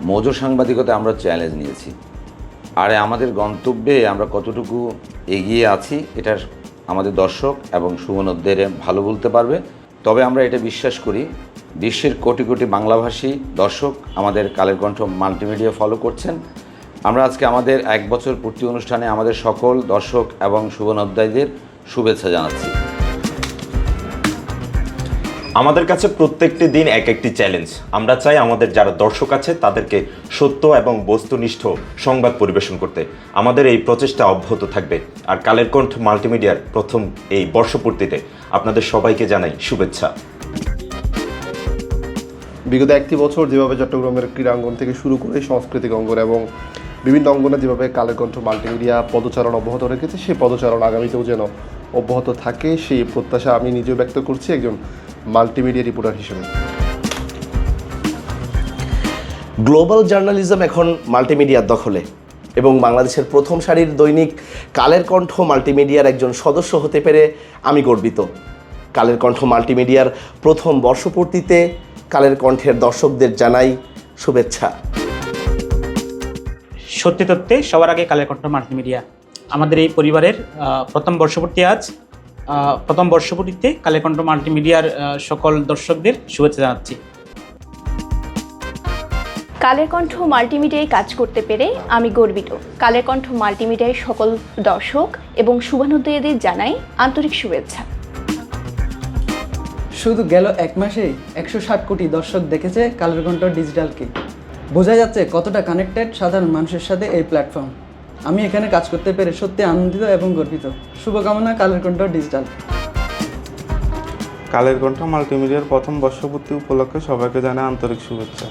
মৌজ সাংবাদিকতা আমরা চ্যালেঞ্জ নিয়েছি। আর আমাদের গন্তব্যে আমরা কতটুকু এগিয়ে আছি এটা আমাদের দর্শক এবং শুভনোদ্দের ভালো বলতে পারবে। তবে আমরা এটা বিশ্বাস করি বিশ্বের কোটি কোটি বাংলাভাষী দর্শক আমাদের কালের কণ্ঠ মাল্টিমিডিয়া ফলো করছেন। আমরা আজকে আমাদের 1 বছর পূর্তি অনুষ্ঠানে আমাদের সকল দর্শক এবং শুভনোদ্দায়ীদের শুভেচ্ছা জানাচ্ছি। আমাদের কাছে প্রত্যেকটি দিন এক একটি চ্যালেঞ্জ। আমরা চাই আমাদের যারা দর্শক আছে তাদেরকে সত্য এবং বস্তুনিষ্ঠ সংবাদ পরিবেশন করতে। আমাদের এই প্রচেষ্টা অব্যাহত থাকবে। আর কালের কণ্ঠ মাল্টিমিডিয়ার প্রথম এই বর্ষপূর্তিতে আপনাদের সবাইকে জানাই শুভেচ্ছা। বিগত 1টি বছর যেভাবে চট্টগ্রামের ক্রীড়াঙ্গন থেকে শুরু করে সাংস্কৃতিক অঙ্গন এবং বিভিন্ন অঙ্গনে যেভাবে কালের কণ্ঠ মাল্টিমিডিয়া পদচারণ অব্যাহত রেখেছে, সেই পদচারণ আগামীতেও যেন অব্যাহত থাকে সেই প্রত্যাশা আমি নিজেও ব্যক্ত করছি একজন মাল্টিমিডিয়া রিপোর্টার হিসেবে। গ্লোবাল জার্নালিজম এখন মাল্টিমিডিয়ার দখলে এবং বাংলাদেশের প্রথম সারির দৈনিক কালের কণ্ঠ মাল্টিমিডিয়ার একজন সদস্য হতে পেরে আমি গর্বিত। কালের কণ্ঠ মাল্টিমিডিয়ার প্রথম বর্ষপূর্তিতে কালের কণ্ঠের দর্শকদের জানাই শুভেচ্ছা। সত্যি তথ্যে সবার আগে কালের কণ্ঠ মাল্টিমিডিয়া আমাদের এই পরিবারের প্রথম বর্ষপূর্তি। আজ প্রথম বর্ষপূর্তিতে কালের কণ্ঠ মাল্টিমিডিয়ার সকল দর্শকদের শুভেচ্ছা জানাচ্ছি। কালের কণ্ঠ মাল্টিমিডিয়ায় কাজ করতে পেরে আমি গর্বিত। কালের কণ্ঠ মাল্টিমিডিয়ায় সকল দর্শক এবং শুভানুদ্দয়ীদের জানাই আন্তরিক শুভেচ্ছা। শুধু গেল 1 মাসেই 160 কোটি দর্শক দেখেছে কালের কণ্ঠ ডিজিটালকে। বোঝা যাচ্ছে কতটা কানেক্টেড সাধারণ মানুষের সাথে এই প্ল্যাটফর্ম। আমি এখানে কাজ করতে পেরে সত্যি আনন্দিত এবং গর্বিত। শুভকামনা কালের কণ্ঠ ডিজিটাল। কালের কণ্ঠ মাল্টিমিডিয়ার প্রথম বর্ষপূর্তি উপলক্ষে সবাইকে জানাই আন্তরিক শুভেচ্ছা।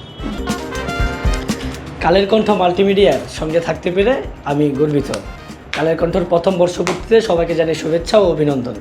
কালের কণ্ঠ মাল্টিমিডিয়ার সঙ্গে থাকতে পেরে আমি গর্বিত। কালের কণ্ঠর প্রথম বর্ষপূর্তিতে সবাইকে জানাই শুভেচ্ছা ও অভিনন্দন।